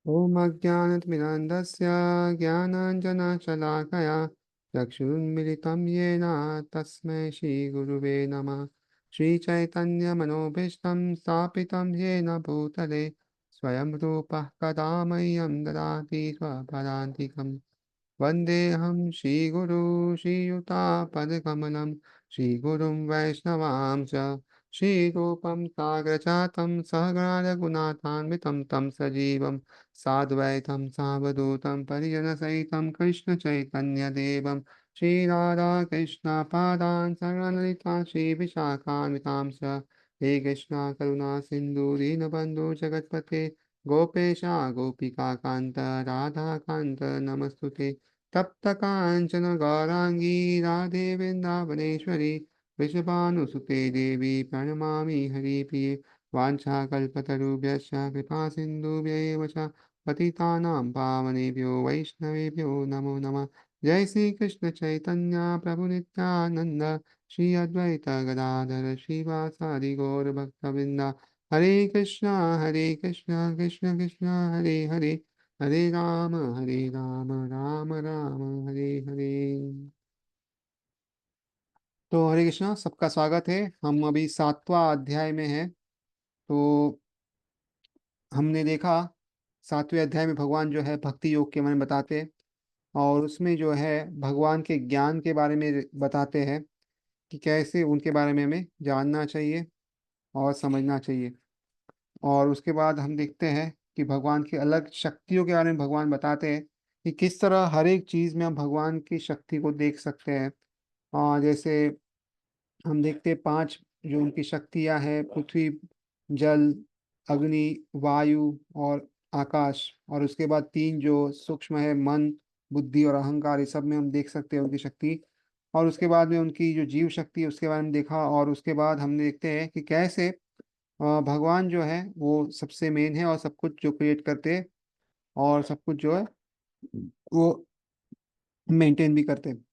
ॐ अज्ञानतिमिरान्धस्य ज्ञानाञ्जनशलाकया चक्षुरुन्मिलितं येन तस्मै श्रीगुरुवे नमः। श्रीचैतन्यमनोभीष्टं स्थापितं येन भूतले स्वयं रूपः कदा मह्यं ददाति स्वपदान्तिकम्। वन्देऽहं श्रीगुरु श्रीयुतापदकमलं श्रीगुरुं वैष्णवां च श्रीरूपं साग्रजातं सहगणरघुनाथान्वितं तं सजीवं साद्वैतं सावधूतं परिजनसहितं कृष्णचैतन्यदेवं श्रीराधाकृष्णपादान् सगणललिता श्रीविशाखान्वितां च हे कृष्णा करुणा सिन्धु दीनबन्धु जगत्पते गोपेशा गोपिकान्त राधाकान्त नमस्तुते। तप्त काञ्चन गौराङ्गी राधे वृन्दावनेश्वरी वृषभानुसुते देवी प्रणमामि हरिप्रिये। वाञ्छाकल्पतरुभ्यश्च कृपा सिन्धुभ्यैव च पतितानां पावनेभ्यो वैष्णवेभ्यो नमो नमः। जय श्री कृष्ण चैतन्य प्रभु नित्यानंद श्री अद्वैत गदाधर श्रीवासादि गौर भक्तवृंदा। हरे कृष्णा कृष्ण कृष्ण हरे हरे हरे राम राम राम हरे हरे। तो हरे कृष्णा, सबका स्वागत है। हम अभी 7वां अध्याय में हैं। तो हमने देखा 7वें अध्याय में भगवान जो है भक्ति योग के बारे में बताते हैं, और उसमें जो है भगवान के ज्ञान के बारे में बताते हैं कि कैसे उनके बारे में हमें जानना चाहिए और समझना चाहिए। और उसके बाद हम देखते हैं कि भगवान की अलग शक्तियों के बारे में भगवान बताते हैं कि किस तरह हर एक चीज़ में हम भगवान की शक्ति को देख सकते हैं। जैसे हम देखते हैं 5 जो उनकी शक्तियां हैं: पृथ्वी, जल, अग्नि, वायु और आकाश। और उसके बाद 3 जो सूक्ष्म है: मन, बुद्धि और अहंकार। ये सब में हम देख सकते हैं उनकी शक्ति। और उसके बाद में उनकी जो जीव शक्ति है उसके बारे में देखा। और उसके बाद हमने देखते हैं कि कैसे भगवान जो है वो सबसे मेन है और सब कुछ जो क्रिएट करते हैं और सब कुछ जो है वो मेंटेन भी करते हैं।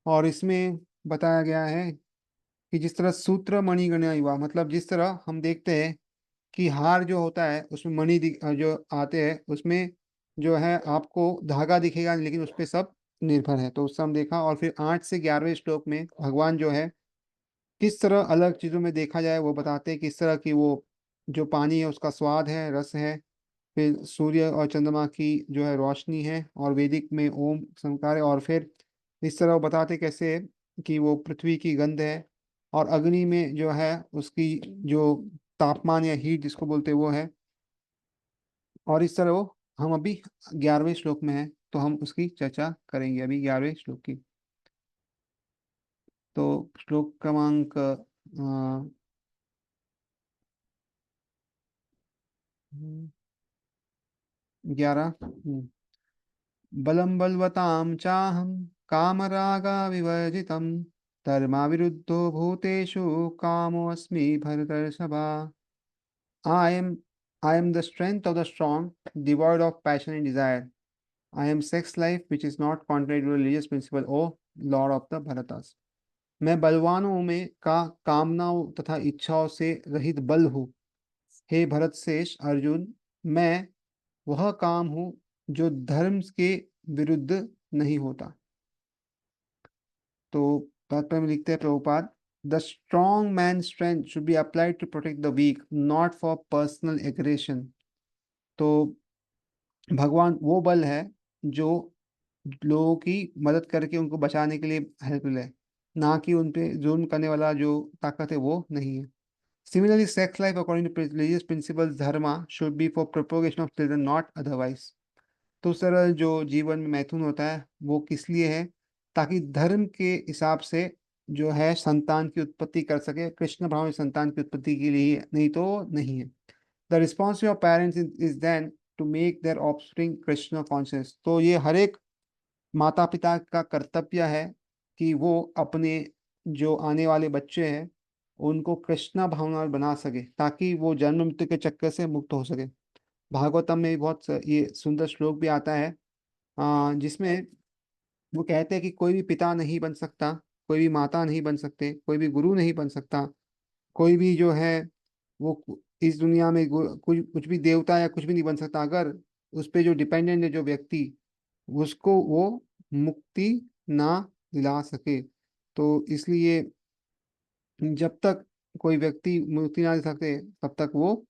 और इसमें बताया गया है कि जिस तरह सूत्र मणिगणा युवा, मतलब जिस तरह हम देखते हैं कि हार जो होता है उसमें जो आते हैं उसमें जो है आपको धागा दिखेगा लेकिन उस पे सब निर्भर है। तो उससे हम देखा। और फिर 8 से 11वें श्लोक में भगवान जो है किस तरह अलग चीजों में देखा जाए वो बताते हैं। किस तरह की वो जो पानी है उसका स्वाद है, रस है। फिर सूर्य और चंद्रमा की जो है रोशनी है, और वैदिक में ओम संकार है। और फिर इस तरह वो बताते कैसे कि वो पृथ्वी की गंध है, और अग्नि में जो है उसकी जो तापमान या हीट जिसको बोलते हैं वो है। और इस तरह वो हम अभी 11वें श्लोक में हैं, तो हम उसकी चर्चा करेंगे अभी 11वें श्लोक की। तो श्लोक क्रमांक 11। बलं बलवतां चाहं कामरागविवर्जितं धर्माविरुद्धो भूतेषु कामोऽस्मि भरतर्षभा। I am I am the strength of the strong, devoid of passion and desire. I am sex life which is not contrary to religious principle, O Lord of the Bharatas. मैं बलवानों में का कामनाओं तथा इच्छाओं से रहित बल हूँ। हे भरत शेष अर्जुन, मैं वह काम हूँ जो धर्म के विरुद्ध नहीं होता। तो तात्पर्य में लिखते हैं Prabhupada: the strong man strength should be applied to protect the weak, not for personal aggression. तो भगवान वो बल है जो लोगों की मदद करके उनको बचाने के लिए हेल्पफुल है, ना कि उन पे जुल्म करने वाला जो ताकत है वो नहीं है। Similarly sex life according to religious principles dharma should be for propagation of children, not otherwise. तो सरल जो जीवन में मैथुन होता है वो किस लिए है? ताकि धर्म के हिसाब से जो है संतान की उत्पत्ति कर सके, कृष्ण भाव में संतान की उत्पत्ति के लिए, नहीं तो नहीं है। The responsibility of parents is then to make their offspring Krishna conscious. तो ये हर एक माता पिता का कर्तव्य है कि वो अपने जो आने वाले बच्चे हैं उनको कृष्णा भावना बना सके, ताकि वो जन्म मृत्यु के चक्कर से मुक्त हो सके। भागवतम में भी ये सुंदर श्लोक भी आता है, जिसमें वो कहते हैं कि कोई भी पिता नहीं बन सकता, कोई भी माता नहीं बन सकते, कोई भी गुरु नहीं बन सकता, कोई भी जो है वो इस दुनिया में कुछ कुछ भी देवता या कुछ भी नहीं बन सकता, अगर उस पे जो डिपेंडेंट है जो व्यक्ति, उसको वो मुक्ति ना दिला सके। तो इसलिए जब तक कोई व्यक्ति मुक्ति ना दे सकते, तब तक वो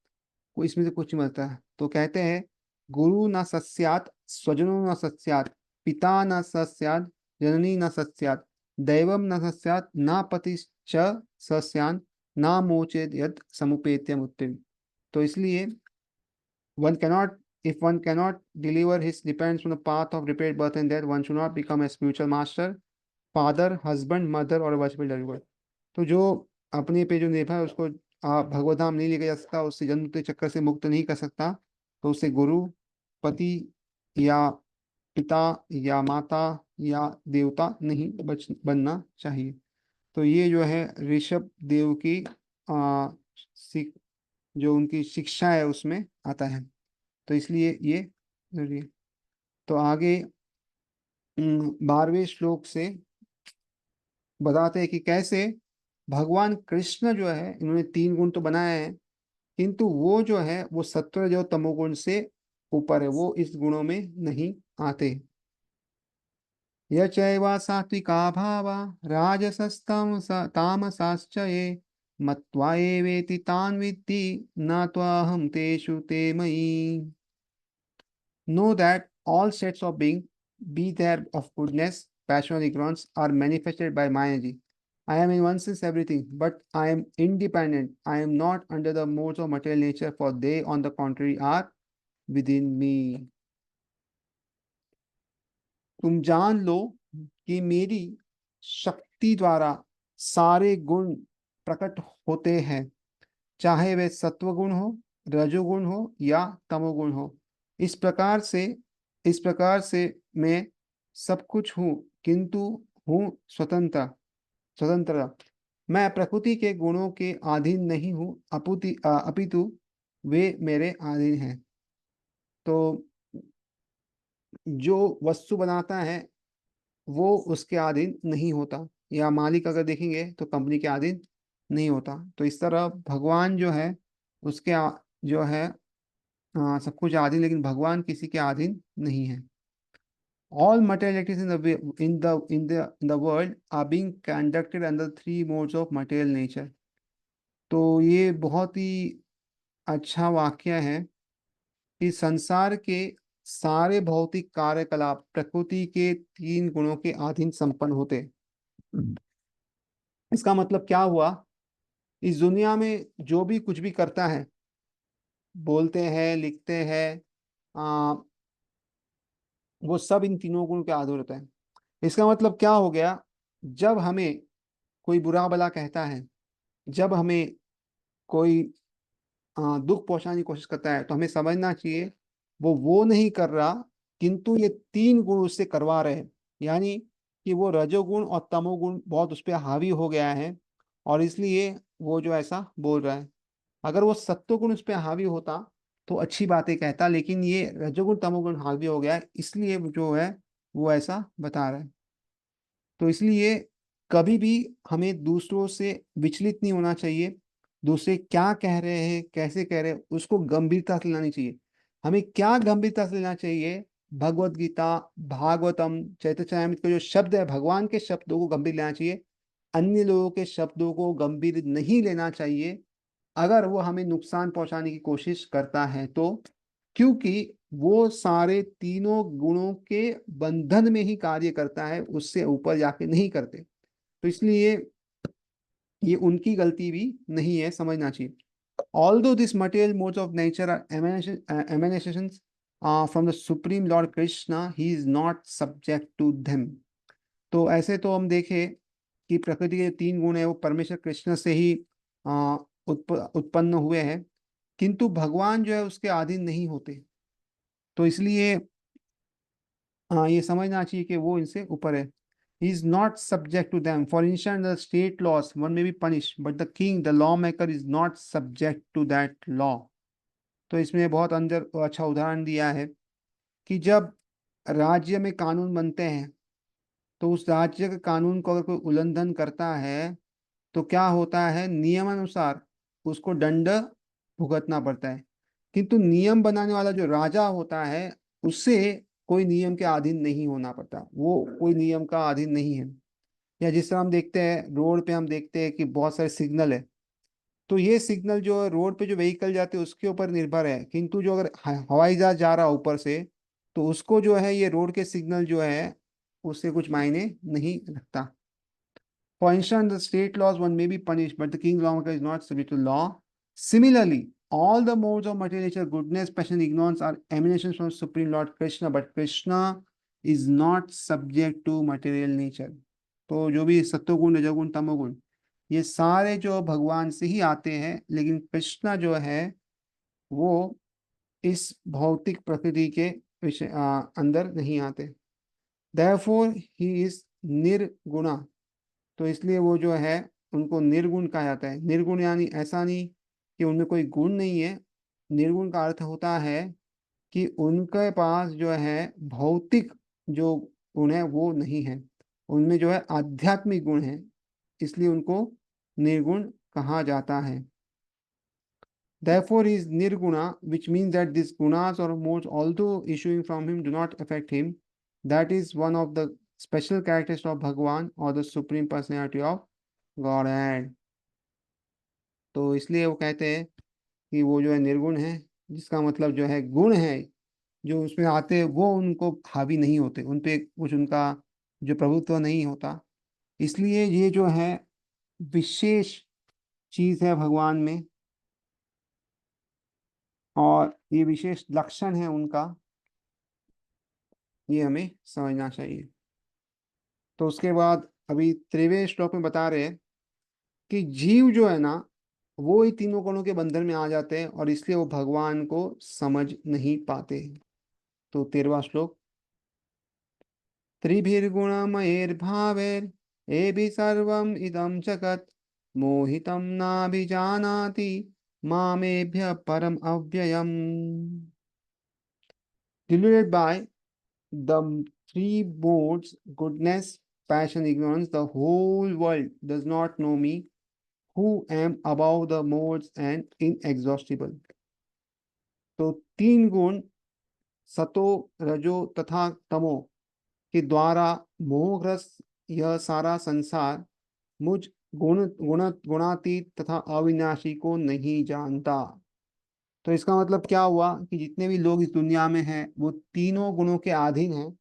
इसमें से कुछ नहीं मिलता है। तो कहते हैं, गुरु न सस्यात्, स्वजनो न सस्यात्, पिता न सस्यात्, जननी न सस्यात्, दैवम न सस्यात्, न पतिश्च सस्यान्, न मोचेद यद समुपेत्यम उत्तिम। तो इसलिए one cannot, if one cannot deliver his dependence from the path of repeated birth and death, one should not become a spiritual master, father, husband, mother और वर्शिपल डिलीवर। तो जो अपने पे जो निर्भर है उसको आप भगवत धाम नहीं लेके जा सकता, उससे जन्म मृत्यु चक्कर से मुक्त नहीं कर सकता, तो उसे गुरु, पति या पिता या माता या देवता नहीं बनना चाहिए। तो ये जो है ऋषभ देव की आ, जो उनकी शिक्षा है उसमें आता है। तो इसलिए ये जरूरी है। तो आगे 12वें श्लोक से बताते हैं कि कैसे भगवान कृष्ण जो है, इन्होंने 3 गुण तो बनाए हैं, किंतु वो जो है वो सत्व जो तमोगुण से ऊपर है, वो इस गुणों में नहीं आते। यचैवा सात्विका भावा राजसस्तम तामसाश्च ये मत्वा एवेति तान् विद्धि न त्वाहं तेषु ते मयि। Know that all states of being, be there of goodness, passion, or ignorance, are manifested by my energy. I am in one sense everything, but I am independent. I am not under the modes of material nature, for they, on the contrary, are within me. तुम जान लो कि मेरी शक्ति द्वारा सारे गुण प्रकट होते हैं, चाहे वे सत्वगुण हो, रजोगुण हो या तमोगुण हो। इस प्रकार से इस प्रकार से मैं सब कुछ हूँ, किंतु हूँ स्वतंत्र स्वतंत्र। मैं प्रकृति के गुणों के अधीन नहीं हूँ, अपितु वे मेरे अधीन हैं। तो जो वस्तु बनाता है वो उसके अधीन नहीं होता, या मालिक अगर देखेंगे तो कंपनी के अधीन नहीं होता। तो इस तरह भगवान जो है उसके जो है सब कुछ अधीन, लेकिन भगवान किसी के अधीन नहीं है। All material activities in the world are being conducted under 3 modes of material nature। तो ये बहुत ही अच्छा वाक्य है कि संसार के सारे भौतिक कार्यकलाप प्रकृति के 3 गुणों के अधीन संपन्न होते। इसका मतलब क्या हुआ, इस दुनिया में जो भी कुछ भी करता है, बोलते हैं, लिखते हैं, वो सब इन 3 गुण के आधार होता है। इसका मतलब क्या हो गया, जब हमें कोई बुरा भला कहता है, जब हमें कोई दुख पहुंचाने की कोशिश करता है, तो हमें समझना चाहिए वो नहीं कर रहा, किंतु ये 3 गुण उससे करवा रहे हैं। यानी कि वो रजोगुण और तमोगुण बहुत उस पर हावी हो गया है, और इसलिए वो जो ऐसा बोल रहा है। अगर वो सत्वगुण उस पर हावी होता तो अच्छी बातें कहता, लेकिन ये रजोगुण तमोगुण हावी हो गया है, इसलिए जो है वो ऐसा बता रहा है। तो इसलिए कभी भी हमें दूसरों से विचलित नहीं होना चाहिए। दूसरे क्या कह रहे हैं, कैसे कह रहे हैं, उसको गंभीरता से लेना चाहिए। हमें क्या गंभीरता से लेना चाहिए, भगवत गीता, भागवतम, चैतन्यचरितामृत के जो शब्द है, भगवान के शब्दों को गंभीर लेना चाहिए। अन्य लोगों के शब्दों को गंभीर नहीं लेना चाहिए, अगर वो हमें नुकसान पहुंचाने की कोशिश करता है तो। क्योंकि वो सारे 3 गुणों के बंधन में ही कार्य करता है, उससे ऊपर जाके नहीं करते। तो इसलिए ये उनकी गलती भी नहीं है, समझना चाहिए। Although these material modes of nature are emanations from the Supreme Lord Krishna, he is not subject to them। तो ऐसे तो हम देखें कि प्रकृति के 3 गुण है वो परमेश्वर कृष्ण से ही उत्पन्न हुए हैं, किंतु भगवान जो है उसके अधीन नहीं होते। तो इसलिए ये समझना चाहिए कि वो इनसे ऊपर है। He is not subject to them. For instance, the state laws, one may be punished, but the king, the lawmaker, is not subject to that law। तो इसमें बहुत अंदर अच्छा उदाहरण दिया है कि जब राज्य में कानून बनते हैं, तो उस राज्य के कानून को अगर कोई उल्लंघन करता है तो क्या होता है, नियमानुसार उसको दंड भुगतना पड़ता है। किंतु नियम बनाने वाला जो राजा होता है उससे कोई नियम के अधीन नहीं होना पड़ता, वो कोई नियम का अधीन नहीं है। या जिस तरह हम देखते हैं रोड पे, हम देखते हैं कि बहुत सारे सिग्नल है, तो ये सिग्नल जो है रोड पे जो व्हीकल जाते हैं उसके ऊपर निर्भर है, किंतु जो अगर हवाई जहाज जा रहा है ऊपर से, तो उसको जो है ये रोड के सिग्नल जो है उससे कुछ मायने नहीं रखता। For instance, the state laws one may be punished, but the king's lawmaker is not subject to law. Similarly, all the modes of material nature, goodness, passion, ignorance, are emanations from Supreme Lord Krishna, but Krishna is not subject to material nature. तो जो भी सत्वगुण, रजोगुण, तमोगुण, ये सारे जो भगवान से ही आते हैं, लेकिन कृष्णा जो है वो इस भौतिक प्रकृति के अंदर नहीं आते। Therefore, he is Nirguna. तो इसलिए वो जो है उनको निर्गुण कहा जाता है। निर्गुण यानी ऐसा नहीं कि उनमें कोई गुण नहीं है। निर्गुण का अर्थ होता है कि उनके पास जो है भौतिक जो गुण है वो नहीं है, उनमें जो है आध्यात्मिक गुण है, इसलिए उनको निर्गुण कहा जाता है। Therefore, he is nirguna, which means that these gunas or modes, although issuing from him, do not affect him. That is one of the special characteristics of Bhagwan or the Supreme Personality of Godhead. तो इसलिए वो कहते हैं कि वो जो है निर्गुण है, जिसका मतलब जो है गुण है जो उसमें आते हैं वो उनको हावी नहीं होते, उन पे कुछ उनका जो प्रभुत्व नहीं होता। इसलिए ये जो है विशेष चीज है भगवान में, और ये विशेष लक्षण है उनका, ये हमें समझना चाहिए। तो उसके बाद अभी 23वें श्लोक में बता रहे हैं कि जीव जो है ना वो ही तीनों गुणों के बंधन में आ जाते हैं और इसलिए वो भगवान को समझ नहीं पाते। तो 13वां श्लोक, त्रिभिर्गुणमयैर्भावैर् एभिः सर्वम् इदं जगत् मोहितं नाभिजानाति मामेभ्यः परम अव्ययम्। Deluded by the three modes, goodness, passion, ignorance, the whole world does not know me, who am above the modes and inexhaustible. तो तीन गुण सतो, रजो तथा तमो के द्वारा मोहग्रस्त यह सारा संसार मुझ गुणातीत तथा अविनाशी को नहीं जानता। तो इसका मतलब क्या हुआ कि जितने भी लोग इस दुनिया में हैं वो तीनों गुणों के अधीन हैं,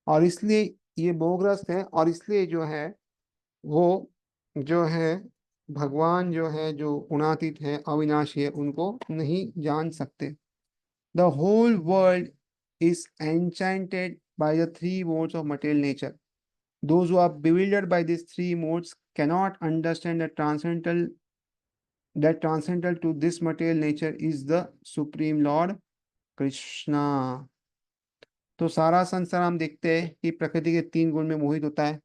और इसलिए ये मोहग्रस्त है, और इसलिए जो है वो जो है भगवान जो है जो गुणातीत है, अविनाशी है, उनको नहीं जान सकते। The whole world is enchanted by the three modes of material nature. Those who are bewildered by these three modes cannot understand that transcendental to this material nature is the supreme lord Krishna. तो सारा संसार हम देखते हैं कि प्रकृति के तीन गुण में मोहित होता है,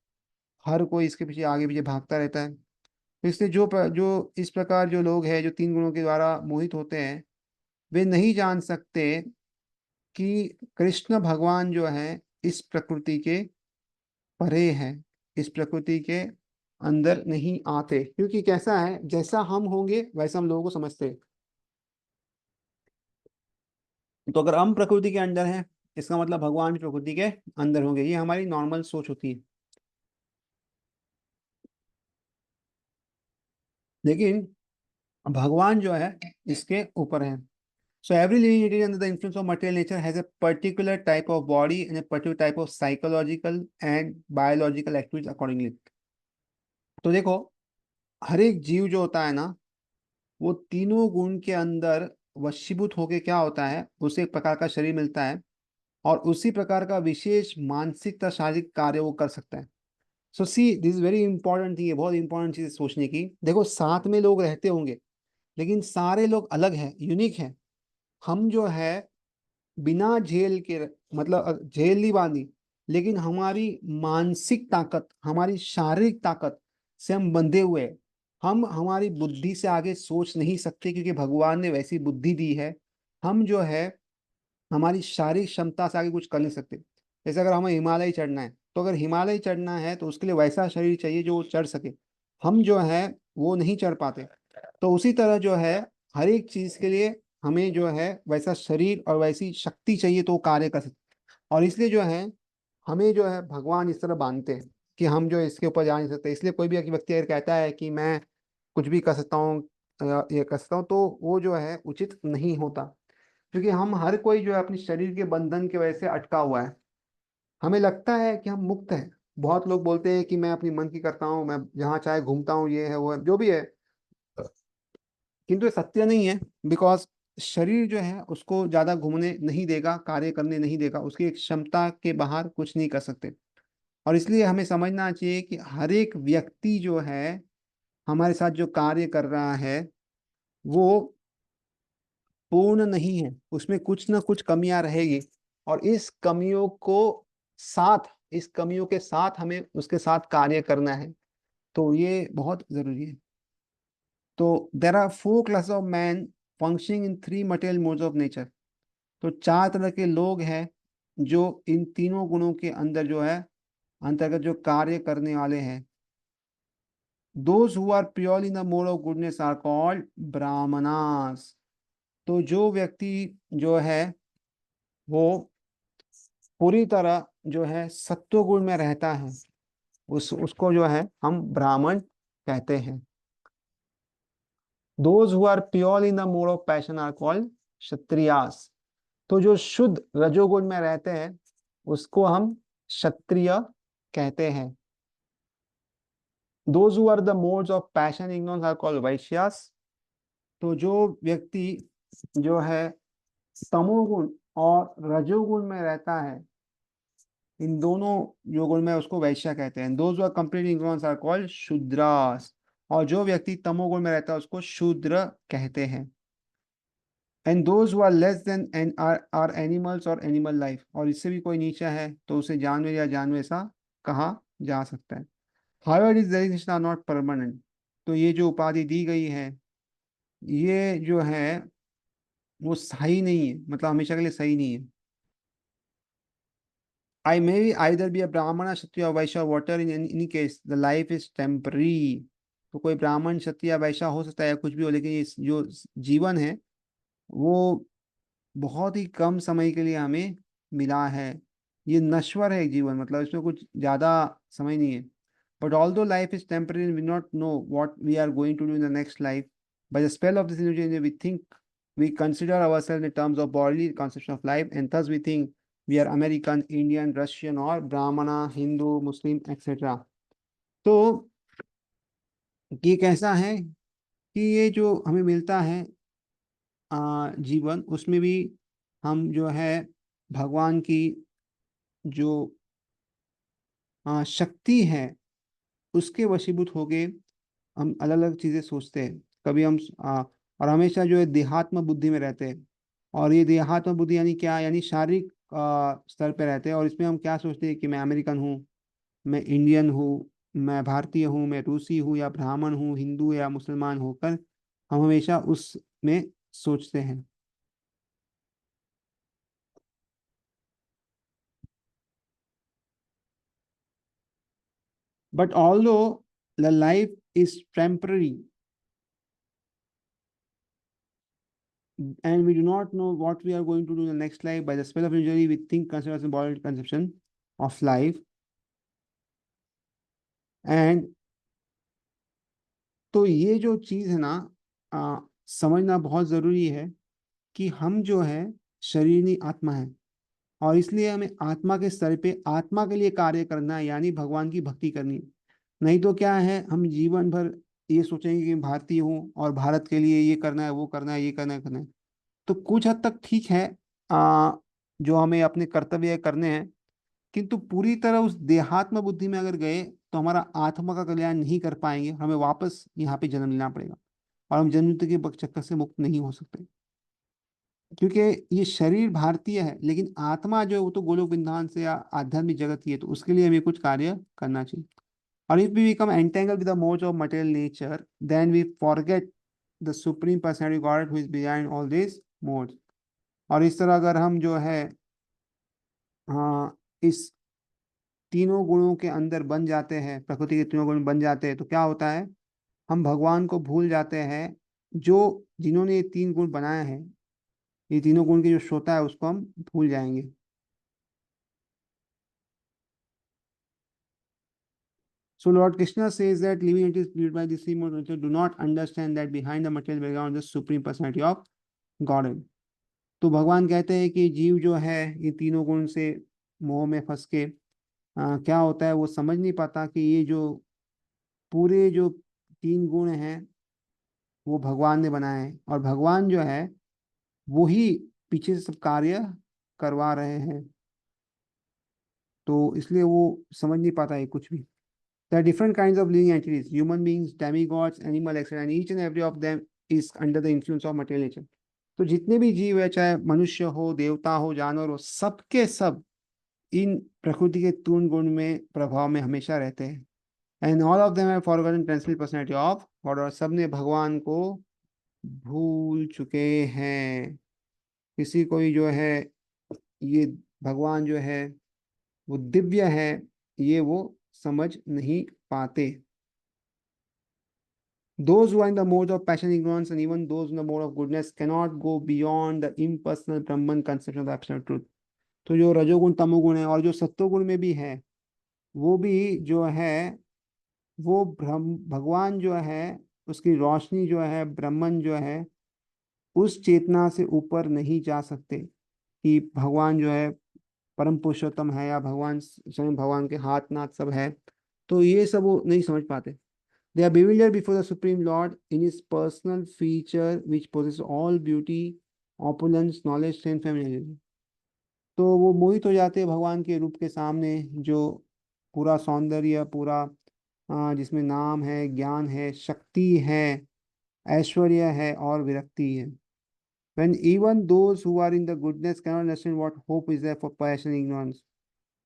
हर कोई इसके पीछे आगे पीछे भागता रहता है। तो इसलिए जो इस प्रकार जो लोग हैं जो तीन गुणों के द्वारा मोहित होते हैं, वे नहीं जान सकते कि कृष्ण भगवान जो है इस प्रकृति के परे है, इस प्रकृति के अंदर नहीं आते, क्योंकि कैसा है जैसा हम होंगे वैसा हम लोगों को समझते हैं। तो अगर हम प्रकृति के अंदर हैं, इसका मतलब भगवान भी प्रकृति के अंदर होंगे, ये हमारी नॉर्मल सोच होती है। लेकिन भगवान जो है इसके ऊपर है। So every living entity under the influence of material nature has a particular type of body and a particular type of psychological and biological activities accordingly. तो देखो, हर एक जीव जो होता है ना वो तीनों गुण के अंदर वशीभूत होके क्या होता है, उसे एक प्रकार का शरीर मिलता है और उसी प्रकार का विशेष मानसिक तथा शारीरिक कार्य वो कर सकता है। So see this very important thing है, बहुत इंपॉर्टेंट चीज सोचने की। देखो साथ में लोग रहते होंगे लेकिन सारे लोग अलग हैं, यूनिक हैं। हम जो है बिना झेल के, मतलब झेल नहीं बांधी, लेकिन हमारी मानसिक ताकत, हमारी शारीरिक ताकत से हम बंधे हुए हैं। हम हमारी बुद्धि से आगे सोच नहीं सकते क्योंकि भगवान ने वैसी बुद्धि दी है। हम जो है हमारी शारीरिक क्षमता से आगे कुछ कर नहीं सकते। जैसे अगर हमें हिमालय चढ़ना है, तो अगर हिमालय चढ़ना है तो उसके लिए वैसा शरीर चाहिए जो वो चढ़ सके, हम जो है वो नहीं चढ़ पाते। तो उसी तरह जो है हर एक चीज के लिए हमें जो है वैसा शरीर और वैसी शक्ति चाहिए तो वो कार्य कर सकते। और इसलिए जो है हमें जो है भगवान इस तरह बांधते हैं कि हम जो इसके ऊपर जा नहीं सकते। इसलिए कोई भी व्यक्ति अगर कहता है कि मैं कुछ भी कर सकता हूँ या ये कर सकता हूँ, तो वो जो है उचित नहीं होता। क्योंकि हम हर कोई जो है अपनी शरीर के बंधन की वजह से अटका हुआ है। हमें लगता है कि हम मुक्त हैं। बहुत लोग बोलते हैं कि मैं अपनी मन की करता हूँ, मैं जहाँ चाहे घूमता हूँ, ये है वो है जो भी है, किंतु ये सत्य नहीं है। बिकॉज शरीर जो है उसको ज्यादा घूमने नहीं देगा, कार्य करने नहीं देगा, उसकी एक क्षमता के बाहर कुछ नहीं कर सकते। और इसलिए हमें समझना चाहिए कि हर एक व्यक्ति जो है हमारे साथ जो कार्य कर रहा है वो पूर्ण नहीं है, उसमें कुछ ना कुछ कमियां रहेगी। और इस कमियों के साथ हमें उसके साथ कार्य करना है। तो ये बहुत जरूरी है। तो there are four class of man functioning in three material modes of nature. तो चार तरह के लोग हैं जो इन तीनों गुणों के अंदर जो है अंतर्गत जो कार्य करने वाले हैं। Those who are pure in the mode of goodness are called brahmanas. तो जो व्यक्ति जो है वो पूरी तरह जो है सत्व गुण में रहता है, उसको जो है हम ब्राह्मण कहते हैं। Those who are pure in the mode of passion are called kshatriyas. तो जो शुद्ध रजोगुण में रहते हैं उसको हम क्षत्रिय कहते हैं। Those who are the modes of passion ignorance are called Vaishyas. तो जो व्यक्ति जो है तमोगुण और रजोगुण में रहता है, इन दोनों योगुण में उसको वैश्य कहते हैं। Those are complete ignorance are called shudras. और जो व्यक्ति तमोगुण में रहता है उसको शूद्र कहते हैं। And those who are less than and are animals or animal life. और इससे भी कोई नीचा है तो उसे जानवर या जानवर ऐसा कहा जा सकता है। However is designation are not permanent. तो ये जो उपाधि दी गई है ये जो है वो सही नहीं है, मतलब हमेशा के लिए सही नहीं है। I may either be a Brahmana, Kshatriya, or Vaishya, or whatever. In any case, the life is temporary. तो कोई ब्राह्मण क्षत्रिय या वैश्य हो सकता है या कुछ भी हो, लेकिन ये जो जीवन है वो बहुत ही कम समय के लिए हमें मिला है। ये नश्वर है जीवन, मतलब इसमें कुछ ज्यादा समय नहीं है। But although life is temporary, we not know what we are going to do in the next life. By the spell of this illusion we think, we consider ourselves in terms of bodily conception of life, and thus we think we are American, Indian, Russian और ब्राह्मणा, हिंदू, मुस्लिम etcetera. तो ये कैसा है कि ये जो हमें मिलता है जीवन, उसमें भी हम जो है भगवान की जो शक्ति है उसके वशीभूत होके हम अलग अलग चीजें सोचते हैं। कभी हम और हमेशा जो है देहात्म बुद्धि में रहते हैं। और ये देहात्म बुद्धि यानी क्या, यानी शारीरिक स्तर पे रहते हैं। और इसमें हम क्या सोचते हैं कि मैं अमेरिकन हूँ, मैं इंडियन हूँ, मैं भारतीय हूँ, मैं रूसी हूँ या ब्राह्मण हूँ, हिंदू या मुसलमान होकर हम हमेशा उसमें सोचते हैं। But although the life is temporary and we do not know what we are going to do in the next life, by the spell of injury we think consider as a bodily conception of life. And तो ये जो चीज है ना, समझना बहुत जरूरी है कि हम जो है शरीर नहीं आत्मा है। और इसलिए हमें आत्मा के स्तर पे आत्मा के लिए कार्य करना है, यानी भगवान की भक्ति करनी है। नहीं तो क्या है, हम जीवन भर ये सोचेंगे कि मैं भारतीय हूँ और भारत के लिए ये करना है, वो करना है, ये करना है। तो कुछ हद तक ठीक है, जो हमें अपने कर्तव्य करने हैं, किंतु पूरी तरह उस देहात्म बुद्धि में अगर गए तो हमारा आत्मा का कल्याण नहीं कर पाएंगे, हमें वापस यहाँ पे जन्म लेना पड़ेगा। और हम जन्म मृत्यु के चक्कर से मुक्त नहीं हो सकते। क्योंकि ये शरीर भारतीय है लेकिन आत्मा जो है वो तो गोलोक विंधान से या आध्यात्मिक जगत की है, तो उसके लिए हमें कुछ कार्य करना चाहिए। और if we become entangled with the modes of material nature then we forget the supreme personality God who is behind all this modes. और इस तरह अगर हम जो है हाँ इस तीनों गुणों के अंदर बन जाते हैं, प्रकृति के तीनों गुण बन जाते हैं, तो क्या होता है, हम भगवान को भूल जाते हैं जो जिन्होंने ये तीन गुण बनाए हैं। ये तीनों गुण की जो श्रोता है उसको हम भूल जाएंगे। So Lord Krishna says that living entities created by the three modes of nature do not understand that behind the material background is the supreme personality of Godhead. तो भगवान कहते हैं कि जीव जो है ये तीनों गुण से मोह में फंस के क्या होता है, वो समझ नहीं पाता कि ये जो पूरे जो तीन गुण हैं वो भगवान ने बनाए हैं, और भगवान जो है वो ही पीछे से सब कार्य करवा रहे हैं। तो इसलिए वो समझ नहीं पाता है कुछ भी। There are different kinds of living entities, human beings, demigods, animal, etc. And each and every of them is under the influence of material nature. तो जितने भी जीव है, चाहे मनुष्य हो, देवता हो, जानवर हो, सबके सब इन प्रकृति के तीन गुण में प्रभाव में हमेशा रहते हैं। And all of them have forgotten transmit personality of God, और सबने भगवान को भूल चुके हैं। किसी कोई जो है ये भगवान जो है वो दिव्य है, ये वो समझ नहीं पाते। Those who are in the mode of passion, ignorance, and even those in the mode of goodness cannot go beyond the impersonal Brahman conception of the absolute truth. तो जो रजोगुण तमोगुण है और जो सत्वगुण में भी है, वो भी जो है वो ब्रह्म भगवान जो है उसकी रोशनी जो है, ब्रह्मन जो है, उस चेतना से ऊपर नहीं जा सकते कि भगवान जो है परम पुरुषोत्तम है या भगवान स्वयं भगवान के हाथ नाथ सब है। तो ये सब वो नहीं समझ पाते। They are bewildered before the Supreme Lord in his personal feature which possesses all beauty, opulence, knowledge, strength, femininity. तो वो मोहित हो जाते हैं भगवान के रूप के सामने, जो पूरा सौंदर्य, पूरा जिसमें नाम है, ज्ञान है, शक्ति है, ऐश्वर्य है और विरक्ति है। When even those who are in the goodness cannot understand what hope is there for passion and ignorance.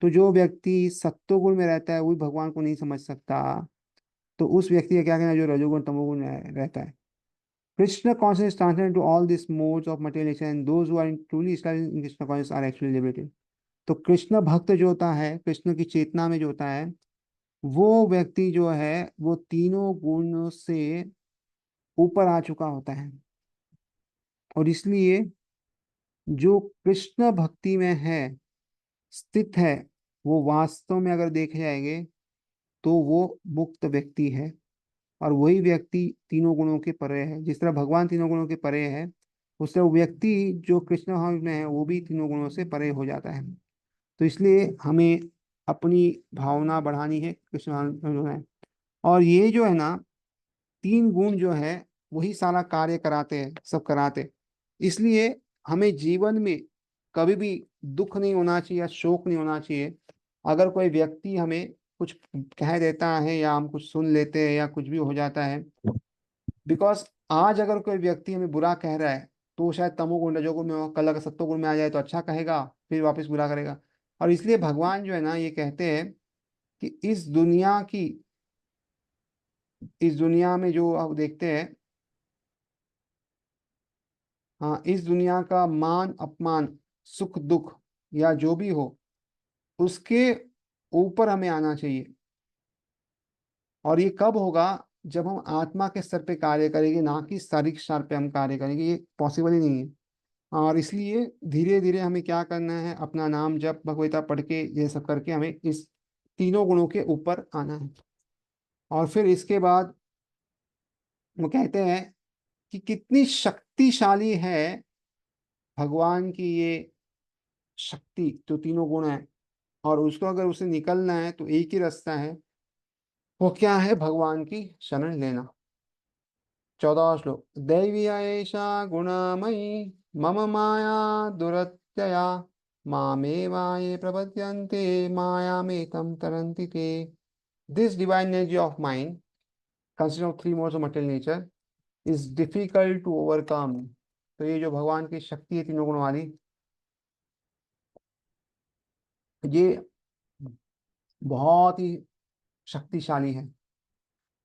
तो जो व्यक्ति सत्वगुण में रहता है वही भगवान को नहीं समझ सकता। तो उस व्यक्ति का क्या कहना है जो रजोगुण तमोगुण में रहता है। Krishna consciousness transcends into all these modes of material nature, and those who are truly established in Krishna consciousness are actually liberated. तो कृष्ण भक्त जो होता है, कृष्ण की चेतना में जो होता है, वो व्यक्ति जो है वो तीनों गुणों से ऊपर आ चुका होता है। और इसलिए जो कृष्ण भक्ति में है, स्थित है, वो वास्तव में अगर देखे जाएंगे तो वो मुक्त व्यक्ति है। और वही व्यक्ति तीनों गुणों के परे है। जिस तरह भगवान तीनों गुणों के परे है, उस तरह व्यक्ति जो कृष्ण भाव में है वो भी तीनों गुणों से परे हो जाता है। तो इसलिए हमें अपनी भावना बढ़ानी है, कृष्ण भाव में होना है। और ये जो है ना, तीन गुण जो है वही सारा कार्य कराते हैं, सब कराते। इसलिए हमें जीवन में कभी भी दुख नहीं होना चाहिए या शोक नहीं होना चाहिए। अगर कोई व्यक्ति हमें कुछ कह देता है या हम कुछ सुन लेते हैं या कुछ भी हो जाता है, बिकॉज आज अगर कोई व्यक्ति हमें बुरा कह रहा है तो वो शायद तमोगुण रजोगुण में हो, कल अगर सत्वगुण में आ जाए तो अच्छा कहेगा, फिर वापस बुरा करेगा। और इसलिए भगवान जो है ना ये कहते हैं कि इस दुनिया में जो आप देखते हैं, हाँ, इस दुनिया का मान अपमान, सुख दुख या जो भी हो, उसके ऊपर हमें आना चाहिए। और ये कब होगा? जब हम आत्मा के स्तर पे कार्य करेंगे, ना कि शारीरिक स्तर पे हम कार्य करेंगे। ये पॉसिबल ही नहीं है। और इसलिए धीरे धीरे हमें क्या करना है, अपना नाम जप भगवता पढ़ के ये सब करके हमें इस तीनों गुणों के ऊपर आना है। और फिर इसके बाद वो कहते हैं कि कितनी शक्तिशाली है भगवान की ये शक्ति जो तीनों गुण है, और उसको अगर उसे निकलना है तो एक ही रास्ता है। वो क्या है? भगवान की शरण लेना। 14 श्लोक। दैवी एषा गुणामयी मम माया दुरत्यया मामेवाये प्रपद्यन्ते मायामेतं तरन्ति ते। This divine energy of mind, consisting of three modes of material nature, is difficult to overcome. तो ये जो भगवान की शक्ति है तीनों गुणों वाली, ये बहुत ही शक्तिशाली है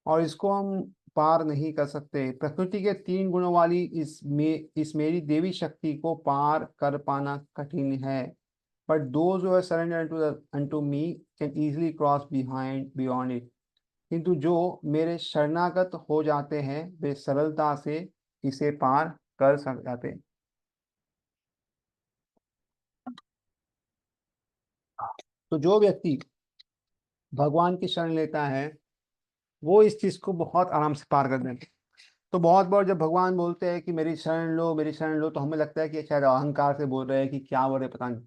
और इसको हम पार नहीं कर सकते। प्रकृति के तीन गुणों वाली इस मेरी देवी शक्ति को पार कर पाना कठिन है। But those who are surrender unto me can easily cross beyond it. किंतु जो मेरे शरणागत हो जाते हैं वे सरलता से इसे पार कर सक जाते हैं। तो जो व्यक्ति भगवान की शरण लेता है वो इस चीज को बहुत आराम से पार कर देते हैं। तो बहुत बार जब भगवान बोलते हैं कि मेरी शरण लो, तो हमें लगता है कि शायद अहंकार से बोल रहे हैं, कि क्या बोल रहे हैं, पता नहीं।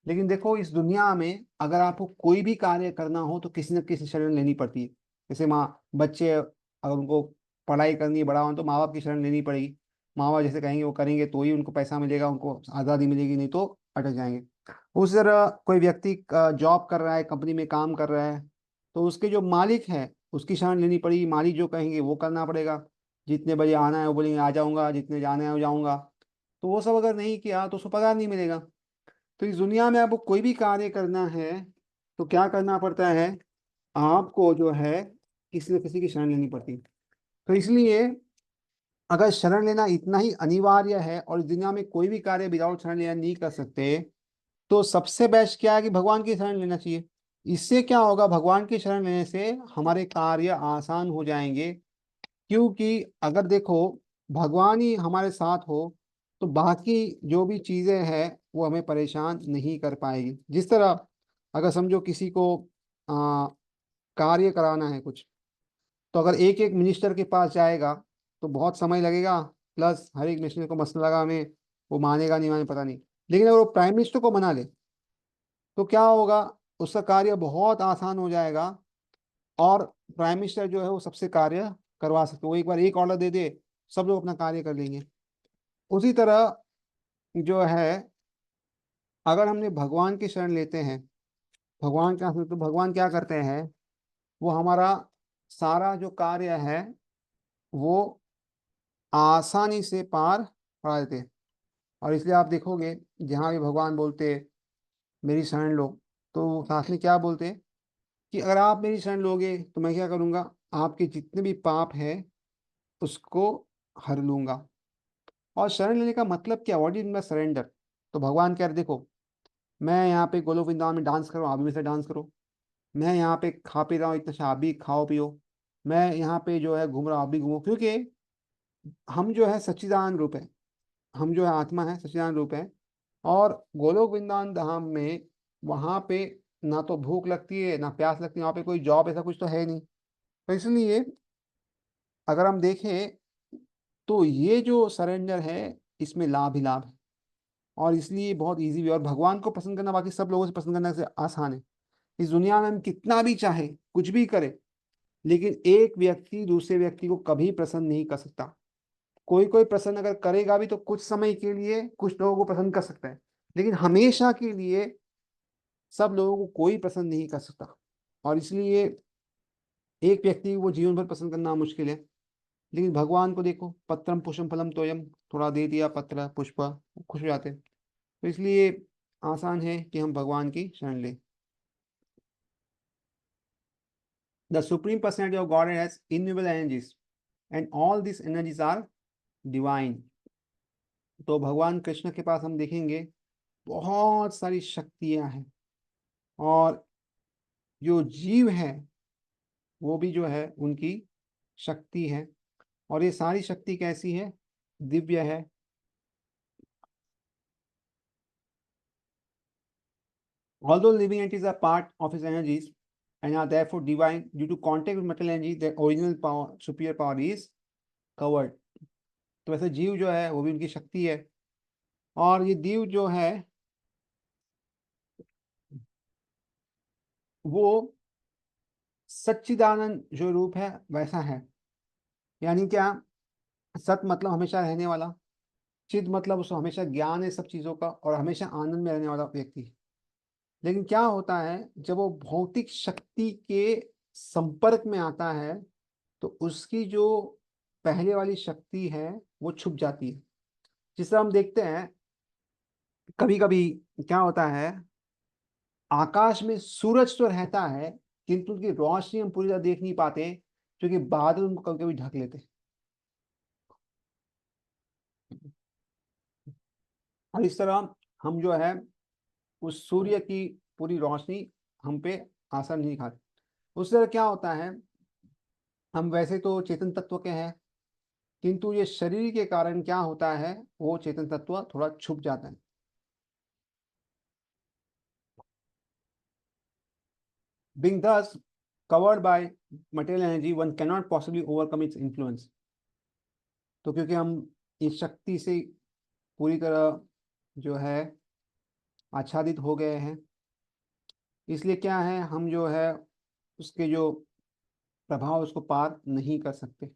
लेकिन देखो, इस दुनिया में अगर आपको कोई भी कार्य करना हो तो किसी न किसी शरण लेनी पड़ती है। जैसे माँ बच्चे अगर उनको पढ़ाई करनी है, बड़ा हो, तो माँ बाप की शरण लेनी पड़ेगी। माँ बाप जैसे कहेंगे वो करेंगे तो ही उनको पैसा मिलेगा, उनको आज़ादी मिलेगी, नहीं तो अटक जाएंगे। उस तरह कोई व्यक्ति जॉब कर रहा है, कंपनी में काम कर रहा है, तो उसके जो मालिक है उसकी शरण लेनी पड़ेगी। मालिक जो कहेंगे वो करना पड़ेगा। जितने बजे आना है वो बोलेंगे आ जाऊंगा, जितने जाना है वो जाऊंगा। तो वो सब अगर नहीं किया तो उसको पगार नहीं मिलेगा। तो इस दुनिया में आपको कोई भी कार्य करना है तो क्या करना पड़ता है, आपको जो है किसी न किसी की शरण लेनी पड़ती है। तो इसलिए अगर शरण लेना इतना ही अनिवार्य है और इस दुनिया में कोई भी कार्य विदाउट शरण लेना नहीं कर सकते, तो सबसे बेस्ट क्या है कि भगवान की शरण लेना चाहिए। इससे क्या होगा, भगवान की शरण लेने से हमारे कार्य आसान हो जाएंगे। क्योंकि अगर देखो, भगवान ही हमारे साथ हो तो बाकी जो भी चीजें हैं वो हमें परेशान नहीं कर पाएगी। जिस तरह अगर समझो किसी को आ, कार्य कराना है कुछ, तो अगर एक एक मिनिस्टर के पास जाएगा तो बहुत समय लगेगा, प्लस हर एक मिनिस्टर को मसला लगा में, वो मानेगा नहीं माने पता नहीं। लेकिन अगर वो प्राइम मिनिस्टर को मना ले तो क्या होगा, उसका कार्य बहुत आसान हो जाएगा। और प्राइम मिनिस्टर जो है वो सबसे कार्य करवा सकते, वो एक बार एक ऑर्डर दे दे, सब लोग अपना कार्य कर लेंगे। उसी तरह जो है, अगर हमने भगवान की शरण लेते हैं, भगवान का, तो भगवान क्या करते हैं, वो हमारा सारा जो कार्य है वो आसानी से पार पड़ा देते हैं। और इसलिए आप देखोगे, जहाँ भी भगवान बोलते मेरी शरण लो, तो साथ में क्या बोलते हैं कि अगर आप मेरी शरण लोगे तो मैं क्या करूँगा, आपके जितने भी पाप है उसको हर लूंगा। और शरण लेने का मतलब क्या, व्हाट इज माई सरेंडर। तो भगवान कह रहे देखो, मैं यहाँ पे गोलोक वृंदावन में डांस करूँ, आप भी मेरे साथ डांस करो। मैं यहाँ पे खा पी रहा हूँ इतना अच्छा, आप भी खाओ पियो। मैं यहाँ पे जो है घूम रहा हूँ, आप भी घूमो। क्योंकि हम जो है सच्चिदानंद रूप है, हम जो है आत्मा है, सच्चिदानंद रूप है। और गोलोक वृंदावन धाम में, वहाँ पे ना तो भूख लगती है ना प्यास लगती है, वहाँ पे कोई जॉब ऐसा कुछ तो है नहीं। तो इसलिए अगर हम देखें तो ये जो सरेंडर है इसमें लाभ ही लाभ है। और इसलिए बहुत इजी भी है। और भगवान को पसंद करना बाकी सब लोगों से पसंद करने से आसान है। इस दुनिया में हम कितना भी चाहे कुछ भी करें, लेकिन एक व्यक्ति दूसरे व्यक्ति को कभी प्रसन्न नहीं कर सकता। कोई कोई प्रसन्न अगर करेगा भी तो कुछ समय के लिए कुछ लोगों को पसंद कर सकता है, लेकिन हमेशा के लिए सब लोगों को कोई पसंद नहीं कर सकता। और इसलिए एक व्यक्ति को वो जीवन भर पसंद करना मुश्किल है। लेकिन भगवान को देखो, पत्रम पुष्पम फलम तोयम, थोड़ा दे दिया पत्र पुष्प, खुश हो जाते हैं। तो इसलिए आसान है कि हम भगवान की शरण लें। The supreme personality of God has invisible energies and all this energies are divine. तो भगवान कृष्ण के पास हम देखेंगे बहुत सारी शक्तियां हैं। और जो जीव है वो भी जो है उनकी शक्ति है। और ये सारी शक्ति कैसी है, दिव्य है। Although living entities are part of his energies and are therefore divine, due to contact with material energy, their original power, superior power is covered. तो वैसे जीव जो है वो भी उनकी शक्ति है। और ये जीव जो है वो सच्चिदानंद जो रूप है वैसा है। यानी क्या, सत मतलब हमेशा रहने वाला, चिद मतलब उसको हमेशा ज्ञान है सब चीजों का, और हमेशा आनंद में रहने वाला व्यक्ति। लेकिन क्या होता है, जब वो भौतिक शक्ति के संपर्क में आता है तो उसकी जो पहले वाली शक्ति है वो छुप जाती है। जिस तरह हम देखते हैं, कभी कभी क्या होता है, आकाश में सूरज तो रहता है किंतु उसकी रोशनी हम पूरी तरह देख नहीं पाते, क्योंकि बादल उनको कभी कभी ढक लेते हैं। और इस तरह हम जो है उस सूर्य की पूरी रोशनी हम पे असर नहीं दिखाते। उस तरह क्या होता है, हम वैसे तो चेतन तत्व के हैं, किंतु ये शरीर के कारण क्या होता है, वो चेतन तत्व थोड़ा छुप जाता है। Being thus covered by material energy, one cannot possibly overcome its influence. तो क्योंकि हम इस शक्ति से पूरी तरह जो है आच्छादित हो गए हैं, इसलिए क्या है, हम जो है उसके जो प्रभाव उसको पार नहीं कर सकते.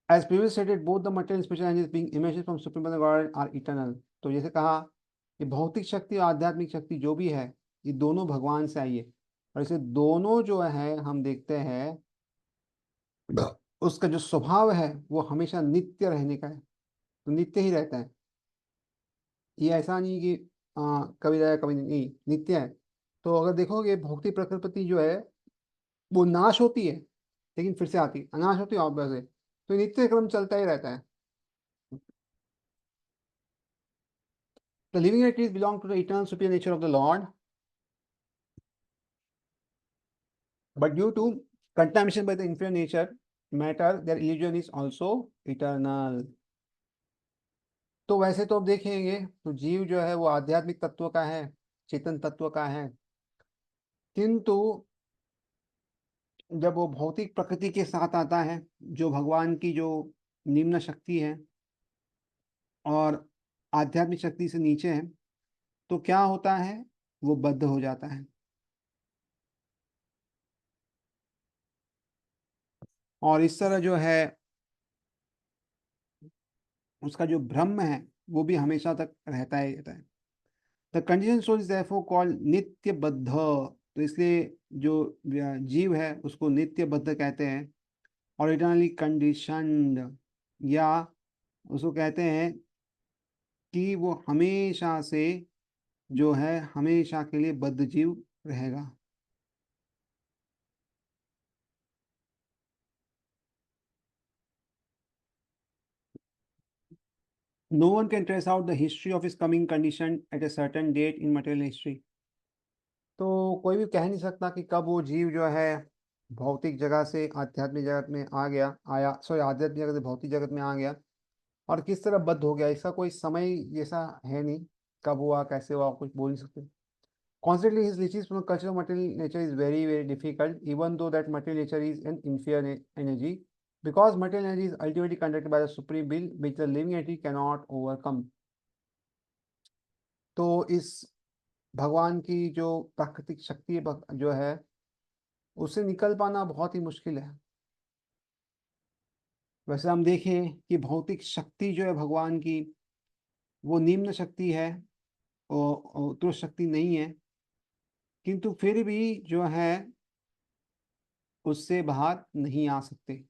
As previously stated, both the material and spiritual energies being emerged from supreme God are eternal. तो जैसे कहा कि भौतिक शक्ति और आध्यात्मिक शक्ति जो भी है, ये दोनों भगवान से आई है, और इसे दोनों जो है हम देखते हैं उसका जो स्वभाव है वो हमेशा नित्य रहने का है, तो नित्य ही रहता है. ये ऐसा नहीं कि कभी रहेगा कभी नहीं, नित्य है. तो अगर देखोगे भौतिक प्रकृति जो है वो नाश होती है लेकिन फिर से आती है, अनाश होती है ऑब्वियस है, तो नित्य क्रम चलता ही रहता है. The living entities belong to the eternal superior nature of the Lord, but due to contamination by the inferior nature matter, their illusion is also eternal. तो वैसे तो अब देखेंगे तो जीव जो है वो आध्यात्मिक तत्व का है, चेतन तत्व का है, किंतु जब वो भौतिक प्रकृति के साथ आता है, जो भगवान की जो निम्न शक्ति है और आध्यात्मिक शक्ति से नीचे है, तो क्या होता है, वो बद्ध हो जाता है. और इस तरह जो है उसका जो ब्रह्म है वो भी हमेशा तक रहता ही रहता है. The condition soul is therefore called nitya baddha. तो इसलिए जो जीव है उसको नित्य बद्ध कहते हैं, और इटर्नली कंडीशनड, या उसको कहते हैं कि वो हमेशा से जो है हमेशा के लिए बद्ध जीव रहेगा. No one can trace out the history of his coming condition at a certain date in material history. तो कोई भी कह नहीं सकता कि कब वो जीव जो है भौतिक जगह से आध्यात्मिक जगत में आ गया, आया, सॉरी, आध्यात्मिक जगत से भौतिक जगत में आ गया और किस तरह बद्ध हो गया. इसका कोई समय जैसा है नहीं, कब हुआ कैसे हुआ कुछ बोल नहीं सकते. Consequently, his leaches from the culture of material nature is very, very difficult, even though that material nature is an inferior energy, because material energy is ultimately conducted by the supreme will, which the living entity cannot overcome. तो इस भगवान की जो प्राकृतिक शक्ति जो है उससे निकल पाना बहुत ही मुश्किल है. वैसे हम देखें कि भौतिक शक्ति जो है भगवान की वो निम्न शक्ति है और उत्कृष्ट शक्ति नहीं है, किंतु फिर भी जो है उससे बाहर नहीं आ सकते.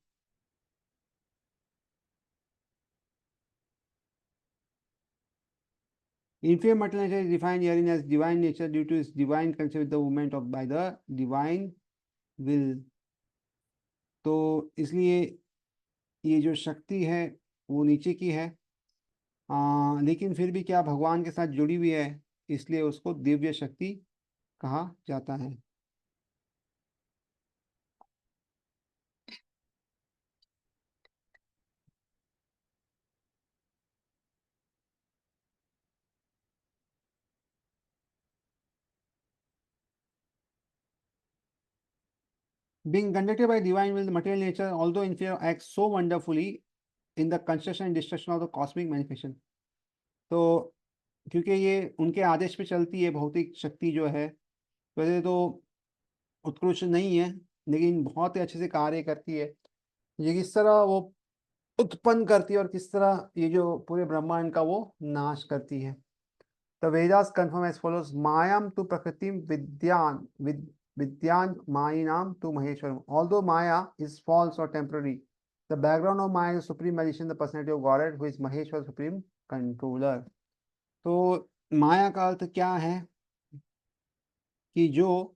Inferior material nature is defined herein as divine nature due to its divine concept with the movement of by the divine will. तो इसलिए ये जो शक्ति है वो नीचे की है, लेकिन फिर भी क्या भगवान के साथ जुड़ी हुई है, इसलिए उसको दिव्य शक्ति कहा जाता है. Being conducted by divine will, the material nature, although inferior, acts so wonderfully in the construction and destruction of the cosmic manifestation. तो क्योंकि ये उनके आदेश पे चलती है भौतिक शक्ति जो है, वैसे तो उत्कृष्ट नहीं है लेकिन बहुत ही अच्छे से कार्य करती है. ये किस तरह वो उत्पन्न करती है और किस तरह ये जो पूरे ब्रह्मांड का वो नाश करती है. The Vedas confirm as follows: Mayam tu Prakritim Vidyan Mayinam tu Maheshwaram. Although Maya is false or temporary, the background of Maya is the supreme magician, the personality of Godhead, who is Maheshwar, supreme controller. तो माया का अर्थ क्या है कि जो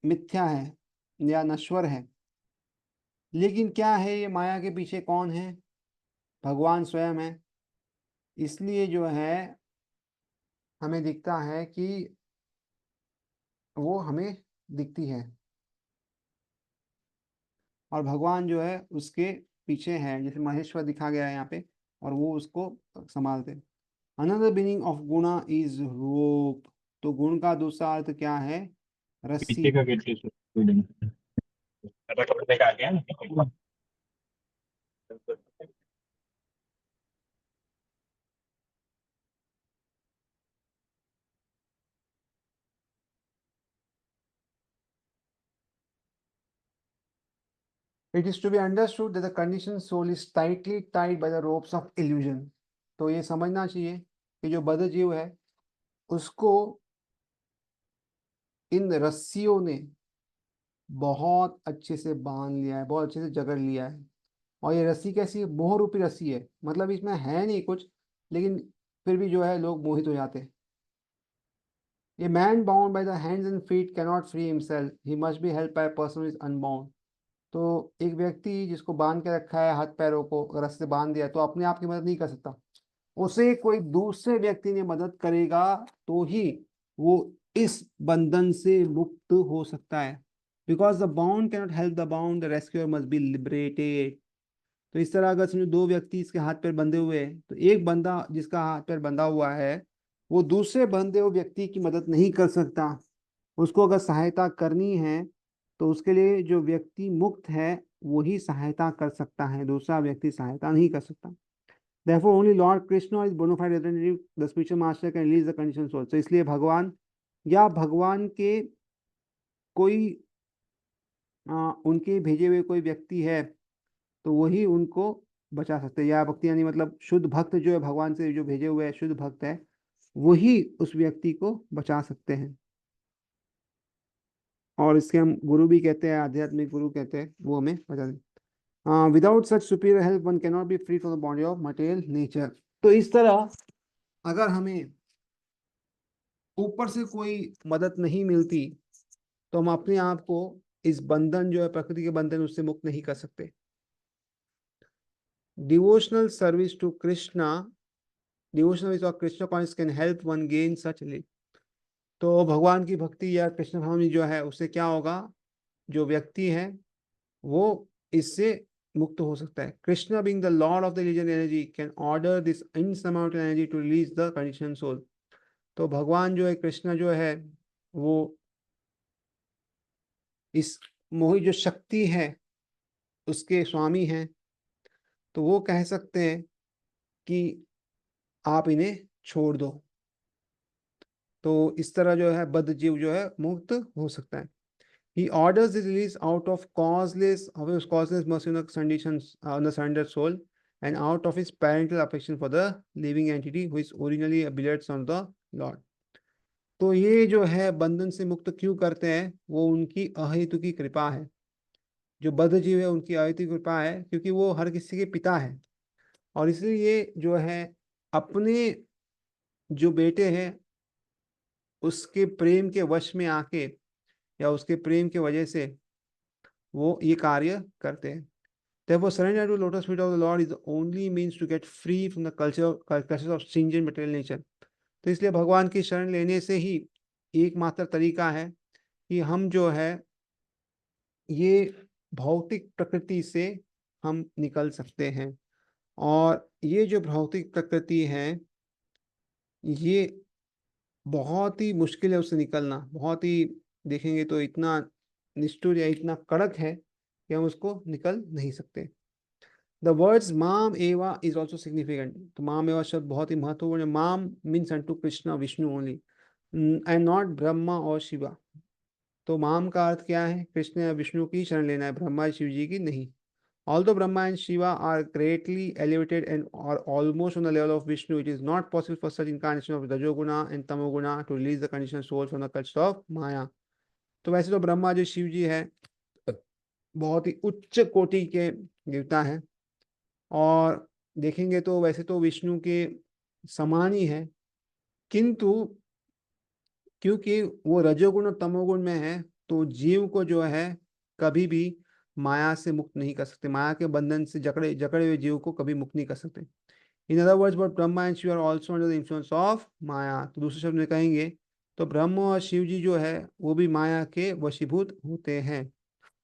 मिथ्या है या नश्वर है, लेकिन क्या है ये माया के पीछे कौन है, भगवान स्वयं है. इसलिए जो है हमें दिखता है कि वो हमें दिखती है और भगवान जो है उसके पीछे है, जैसे महेश्वर दिखा गया है यहाँ पे, और वो उसको संभालते. अनदर मीनिंग ऑफ गुणा इज रूप. तो गुण का दूसरा अर्थ क्या है? रस्सी। पीछे का कैसे स्टूडेंट पढ़ने का आ गया ना। It is to be understood that the conditioned soul is tightly tied by the ropes of illusion. तो ये समझना चाहिए कि जो बद्ध जीव है उसको इन रस्सियों ने बहुत अच्छे से बांध लिया है, बहुत अच्छे से जकड़ लिया है। और ये रस्सी कैसी है? मोह रूपी रस्सी है, मतलब इसमें है नहीं कुछ, लेकिन फिर भी जो है लोग मोहित हो जाते हैं। A man bound by the hands and feet cannot free himself. He must be helped by a person who is unbound. तो एक व्यक्ति जिसको बांध के रखा है, हाथ पैरों को रस्सी से बांध दिया, तो अपने आप की मदद नहीं कर सकता। उसे कोई दूसरे व्यक्ति ने मदद करेगा तो ही वो इस बंधन से मुक्त हो सकता है। Because the bound cannot help the bound, the rescuer must be liberated. तो इस तरह अगर समझो दो व्यक्ति इसके हाथ पैर बंधे हुए हैं, तो एक बंदा जिसका हाथ पैर बंधा हुआ है वो दूसरे बंधे हुए व्यक्ति की मदद नहीं कर सकता। उसको अगर सहायता करनी है तो उसके लिए जो व्यक्ति मुक्त है वही सहायता कर सकता है, दूसरा व्यक्ति सहायता नहीं कर सकता। Therefore, only Lord Krishna is bona fide representative. The spiritual master can release the conditioned soul. तो इसलिए भगवान या भगवान के कोई उनके भेजे हुए कोई व्यक्ति है तो वही उनको बचा सकते हैं। या भक्ति यानी मतलब शुद्ध भक्त जो है, भगवान से जो भेजे हुए है शुद्ध भक्त है, वही उस व्यक्ति को बचा सकते हैं। और इसके हम गुरु भी कहते हैं, आध्यात्मिक गुरु कहते हैं, वो हमें बचा दें। Without such superior help one can not be free from the body of material nature. तो इस तरह अगर हमें ऊपर से कोई मदद नहीं मिलती तो हम अपने आप को इस बंधन जो है, प्रकृति के बंधन, उससे मुक्त नहीं कर सकते। Devotional service to Krishna, devotional service of Krishna conscious can help one gain such live. तो भगवान की भक्ति या कृष्ण भावनी जो है उससे क्या होगा? जो व्यक्ति है वो इससे मुक्त हो सकता है। Krishna being the lord of the religion energy can order this insurmountable energy to release the condition soul. तो भगवान जो है, कृष्ण जो है, वो इस मोही जो शक्ति है उसके स्वामी हैं। तो वो कह सकते हैं कि आप इन्हें छोड़ दो। तो इस तरह जो है बद्ध जीव जो है मुक्त हो सकता है। He orders the release out of causeless mercy on the conditions on the surrendered soul and out of his parental affection for the living entity who is originally a beloved son of the Lord. तो ये जो है बंधन से मुक्त क्यों करते हैं? वो उनकी अहेतु की कृपा है। जो बद्ध जीव है उनकी अहेतु की कृपा है, क्योंकि वो हर किसी के पिता है। और इसलिए ये जो है अपने जो बेटे हैं उसके प्रेम के वश में आके या उसके प्रेम के वजह से वो ये कार्य करते हैं। Therefore, surrender to lotus feet of the Lord is the only means to get free from the curses of stringent material nature. तो इसलिए भगवान की शरण लेने से ही एकमात्र तरीका है कि हम जो है ये भौतिक प्रकृति से हम निकल सकते हैं। और ये जो भौतिक प्रकृति है ये बहुत ही मुश्किल है उससे निकलना, बहुत ही, देखेंगे तो इतना निष्ठुर या इतना कड़क है कि हम उसको निकल नहीं सकते। द वर्ड्स माम एवा इज ऑल्सो सिग्निफिकेंट। तो माम एवा शब्द बहुत ही महत्वपूर्ण है। माम means unto Krishna Vishnu only and not Brahma और शिवा। तो माम का अर्थ क्या है? कृष्ण या विष्णु की शरण लेना है, ब्रह्मा शिव जी की नहीं। Although Brahma and Shiva are greatly elevated and are almost on the level of Vishnu, it is not possible for such incarnation of Rajoguna and Tamoguna to release the conditioned soul from the clutches of Maya. तो वैसे तो ब्रह्मा जो शिव जी है बहुत ही उच्च कोटि के देवता हैं, और देखेंगे तो वैसे तो विष्णु के समान ही है, किंतु क्योंकि वो रजोगुण और तमोगुण में है तो जीव को जो है कभी भी माया से मुक्त नहीं कर सकते, माया के बंधन से जकड़े जकड़े हुए जीव को कभी मुक्त नहीं कर सकते। In other words, but Brahma and Shiva are also under the influence of Maya. तो दूसरे शब्द में कहेंगे तो ब्रह्म और शिव जी जो है वो भी माया के वशीभूत होते हैं।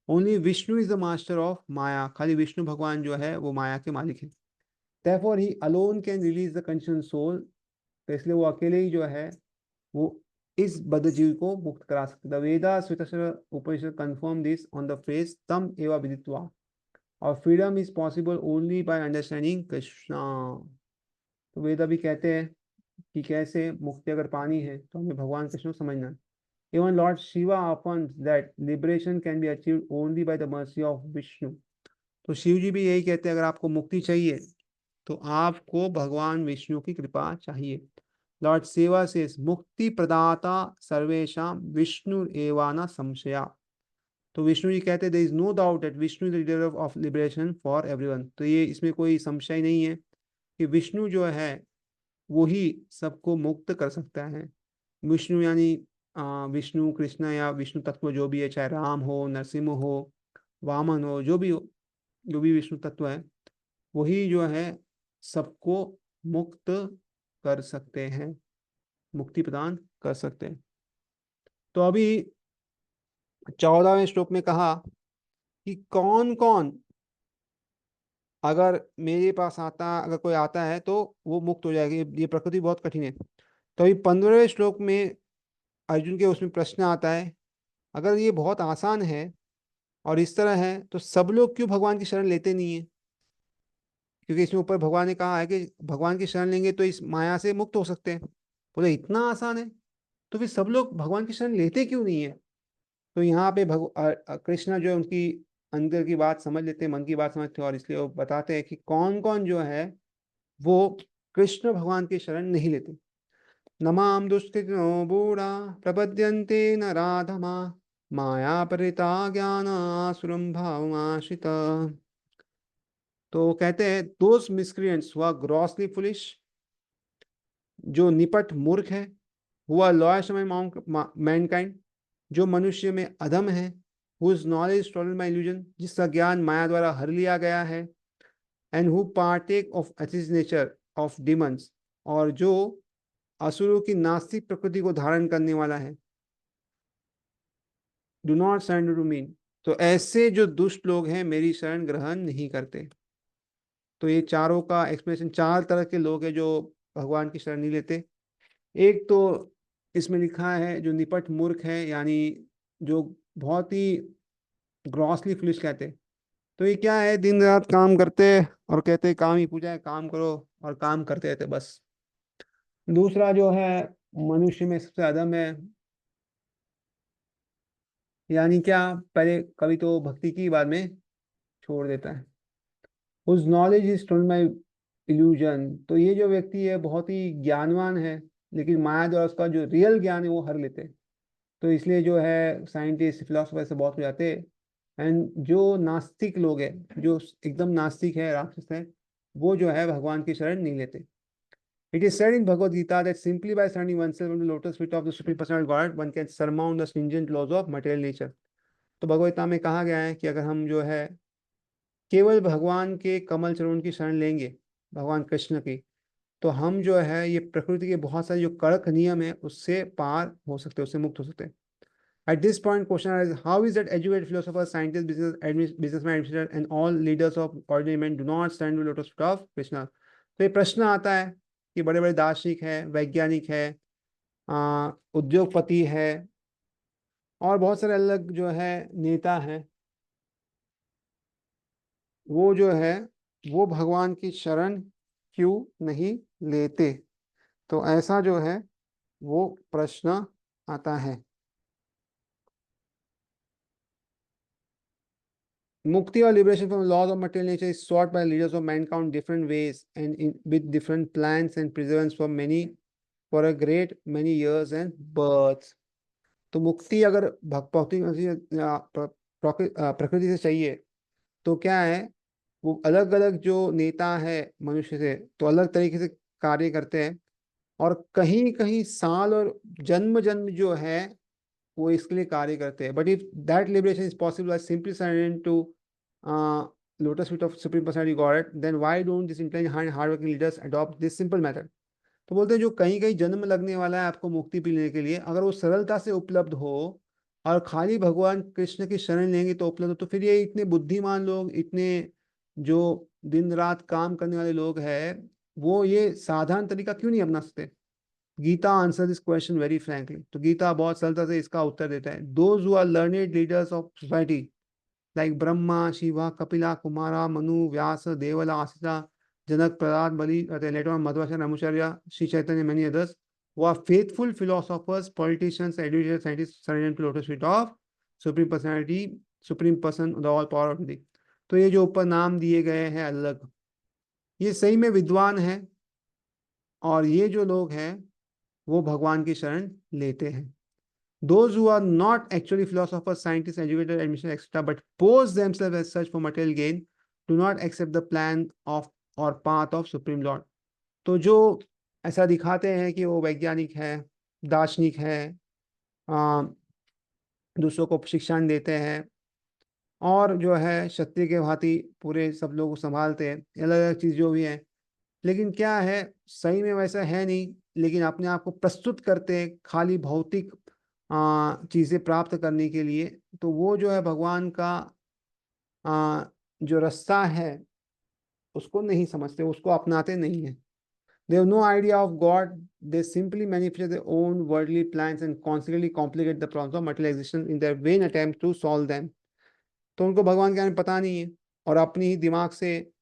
Only Vishnu is the master of Maya. खाली विष्णु भगवान जो है वो माया के मालिक है। Therefore he alone can release the conditioned soul। तो इसलिए वो अकेले ही जो है वो इस बद्धजीवी को मुक्त करा सकते। The Veda Shvetashvara Upanishad confirm this on the phrase तम एवा विदित्वा, और freedom is possible only by understanding Krishna. तो वेदा भी कहते हैं कि कैसे मुक्ति अगर पानी है तो हमें भगवान कृष्ण को समझना है। Even Lord Shiva affirms that liberation can be achieved only by the mercy of Vishnu. तो शिव जी भी यही कहते हैं, अगर आपको मुक्ति चाहिए तो आपको भगवान विष्णु की कृपा चाहिए। लॉर्ड शिवा से मुक्ति प्रदाता सर्वेशा विष्णु एवाना संशया। तो विष्णु जी कहते हैं there is no doubt that Vishnu is the leader of liberation for everyone. तो ये इसमें कोई संशय नहीं है कि विष्णु जो है वो ही सबको मुक्त कर सकता है। विष्णु यानी विष्णु कृष्ण या विष्णु तत्व जो भी है, चाहे राम हो, नरसिंह हो, वामन हो, जो भी विष्णु तत्व है, वही जो है सबको मुक्त कर सकते हैं, मुक्ति प्रदान कर सकते हैं। तो अभी 14वें श्लोक में कहा कि कौन कौन अगर मेरे पास आता, अगर कोई आता है तो वो मुक्त हो जाएगी। ये प्रकृति बहुत कठिन है। तो अभी 15वें श्लोक में अर्जुन के उसमें प्रश्न आता है, अगर ये बहुत आसान है और इस तरह है तो सब लोग क्यों भगवान की शरण लेते नहीं है? क्योंकि इसमें ऊपर भगवान ने कहा है कि भगवान की शरण लेंगे तो इस माया से मुक्त हो सकते हैं। बोले इतना आसान है तो फिर सब लोग भगवान की शरण लेते क्यों नहीं है? तो यहाँ पे कृष्णा जो है उनकी अंदर की बात समझ लेते हैं, मन की बात समझते हैं, और इसलिए वो बताते हैं कि कौन कौन जो है वो कृष्ण भगवान की शरण नहीं लेते। नमाम दुष्कृतिनो बूढ़ा प्रपद्यन्ते न राधमा माया परिता ज्ञान आसुरम भावमाश्रिता। तो कहते हैं दोज मिसक्रिएंट्स हुआ ग्रॉसली फुलिश, जो निपट मूर्ख है, हुआ लॉयस्ट अमंग मैनकाइंड, जो मनुष्य में अधम है, whose knowledge stolen by illusion, जिसका ज्ञान माया द्वारा हर लिया गया है, and who partake of atheist nature of demons, और जो असुरों की नास्तिक प्रकृति को धारण करने वाला है। Do not surrender to me. तो ऐसे जो दुष्ट लोग हैं मेरी शरण ग्रहण नहीं करते। तो ये चारों का एक्सप्लेनेशन, चार तरह के लोग हैं जो भगवान की शरण नहीं लेते। एक तो इसमें लिखा है जो निपट मूर्ख है, यानी जो बहुत ही ग्रॉसली फुलिश कहते हैं। तो ये क्या है, दिन रात काम करते और कहते काम ही पूजा है, काम करो, और काम करते रहते बस। दूसरा जो है मनुष्य में सबसे अधम है, यानी क्या, पहले कभी तो भक्ति की बाद में छोड़ देता है। उस knowledge is told my illusion. तो ये जो व्यक्ति है बहुत ही ज्ञानवान है, लेकिन माया द्वारा उसका जो रियल ज्ञान है वो हर लेते हैं। तो इसलिए जो है साइंटिस्ट फिलोसफर से बहुत हो जाते हैं। एंड जो नास्तिक लोग हैं, जो एकदम नास्तिक है, राक्षस है, वो जो है भगवान की शरण नहीं लेते। It is said in Bhagavad Gita that simply by surrendering oneself on the lotus feet of the supreme personality of God one can surmount the stringent laws of material nature। तो भगवद गीता में कहा गया है कि अगर हम जो है केवल भगवान के कमल चरण की शरण लेंगे, भगवान कृष्ण की, तो हम जो है ये प्रकृति के बहुत सारे जो कड़क नियम है उससे पार हो सकते हैं, उससे मुक्त हो सकते हैं। At this point, question arises: how is that educated philosophers, scientists, businessmen, administrators, and all leaders of ordinary men do not stand to lotus feet of Krishna? तो ये प्रश्न आता है कि बड़े बड़े दार्शनिक है, वैज्ञानिक है, उद्योगपति है, और बहुत सारे अलग जो है नेता है, वो जो है वो भगवान की शरण क्यों नहीं लेते? तो ऐसा जो है वो प्रश्न आता है। Mukti or liberation from the laws of material nature is sought by leaders of mankind in different ways and with different plans and perseverance for a great many years and births। तो मुक्ति अगर प्रकृति से चाहिए तो क्या है, वो अलग अलग जो नेता है मनुष्य से तो अलग तरीके से कार्य करते हैं, और कहीं कहीं साल और जन्म जन्म जो है वो इसके लिए कार्य करते हैं। But if that liberation is possible simply surrendering to lotus feet of supreme personality God, then why don't this intelligent hard working leaders adopt this simple method. तो बोलते हैं जो कहीं कहीं जन्म लगने वाला है आपको मुक्ति लेने के लिए, अगर वो सरलता से उपलब्ध हो और खाली भगवान कृष्ण की शरण लेंगे तो उपलब्ध हो, तो फिर ये इतने बुद्धिमान लोग, इतने जो दिन रात काम करने वाले लोग हैं, वो ये साधारण तरीका क्यों नहीं अपना सकते? Gita answer this question very frankly. तो गीता बहुत सरलता से इसका उत्तर देता है, those who are learned leaders of society like Brahma, Shiva, Kapila, Kumara, Manu, Vyasa, Devala, Asita, Janak, Prahlad, Bali, later on Madhvacharya, Ramucharya, Sri Chaitanya, many others, who are faithful philosophers, politicians, educators, scientists, surrendered to lotus feet of supreme personality, supreme person, the all power of the। तो ये जो ऊपर नाम दिए गए हैं अलग, ये सही में विद्वान है, और ये जो लोग हैं वो भगवान की शरण लेते हैं। Those who are not actually philosophers, scientists, educators, administrators, etc., but pose themselves as such for material gain, do not accept the plan of or path of Supreme Lord। तो जो ऐसा दिखाते हैं कि वो वैज्ञानिक है, दार्शनिक है, आ, दूसरों को शिक्षण देते हैं, और जो है क्षत्रिय के भांति पूरे सब लोग को संभालते हैं, अलग अलग चीज जो भी है, लेकिन क्या है, सही में वैसा है नहीं, लेकिन अपने आप को प्रस्तुत करते हैं खाली भौतिक चीजें प्राप्त करने के लिए। तो वो जो है भगवान का जो रास्ता है उसको नहीं समझते, उसको अपनाते नहीं है। They have no idea of God, they simply manifest their own worldly plans and consequently complicate the problems of material existence in their vain attempt to solve them. तो उनको भगवान के बारे में पता नहीं है, और अपनी ही दिमाग से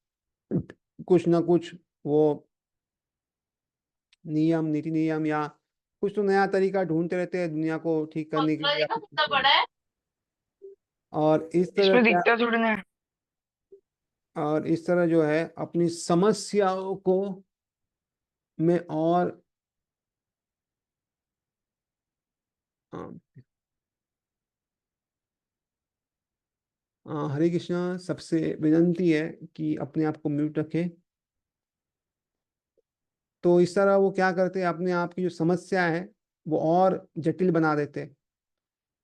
कुछ ना कुछ वो नियम, नीति नियम, या कुछ तो नया तरीका ढूंढते रहते हैं दुनिया को ठीक करने के कॉन्ट्रा लिए, या देखा कुछ कितना बड़ा है। और इस तरह इसमें क्या, दिखता थोड़ी ना है। और इस तरह जो है अपनी समस्याओं को में और हरे कृष्णा, सबसे विनंती है कि अपने आप को म्यूट रखें। तो इस तरह वो क्या करते हैं, अपने आप की जो समस्या है वो और जटिल बना देते हैं,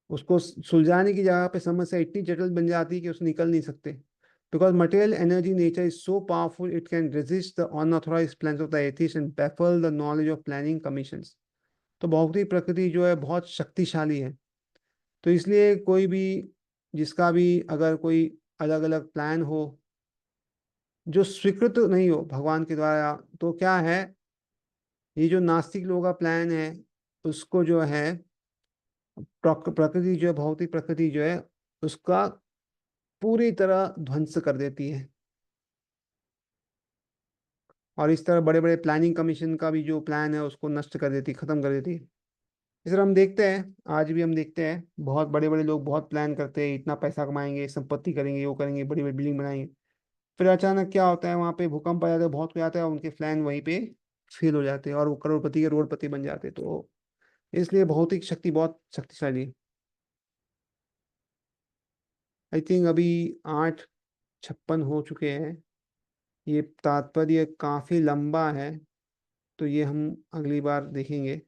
उसको सुलझाने की जगह पे समस्या इतनी जटिल बन जाती है कि उससे निकल नहीं सकते। Because material energy nature is so powerful, it can resist the unauthorized plans of the atheist and baffle the knowledge of planning commissions. तो भौतिक प्रकृति जो है बहुत शक्तिशाली है। तो इसलिए कोई भी, जिसका भी अगर कोई अलग अलग प्लान हो जो स्वीकृत नहीं हो भगवान के द्वारा, तो क्या है, ये जो नास्तिक लोगों का प्लान है उसको जो है प्रकृति जो है, भौतिक प्रकृति जो है, उसका पूरी तरह ध्वंस कर देती है। और इस तरह बड़े बड़े प्लानिंग कमीशन का भी जो प्लान है उसको नष्ट कर देती, खत्म कर देती है। इस तरह हम देखते हैं, आज भी हम देखते हैं बहुत बड़े बड़े लोग बहुत प्लान करते हैं, इतना पैसा कमाएंगे, संपत्ति करेंगे, वो करेंगे, बड़ी बड़ी बिल्डिंग बनाएंगे, फिर अचानक क्या होता है, वहां पे भूकंप आ जाता है, बहुत कुछ आता है, उनके प्लान वहीं पे फेल हो जाते हैं और वो करोड़पति के रोड़पति बन जाते हैं। तो इसलिए भौतिक शक्ति बहुत शक्तिशाली है। आई थिंक अभी 8:56 हो चुके हैं। ये तात्पर्य काफी लंबा है, तो ये हम अगली बार देखेंगे।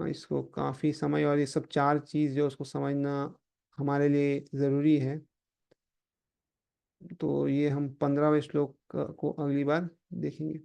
इसको काफी समय, और ये सब चार चीज जो उसको समझना हमारे लिए जरूरी है। तो ये हम 15वें श्लोक को अगली बार देखेंगे।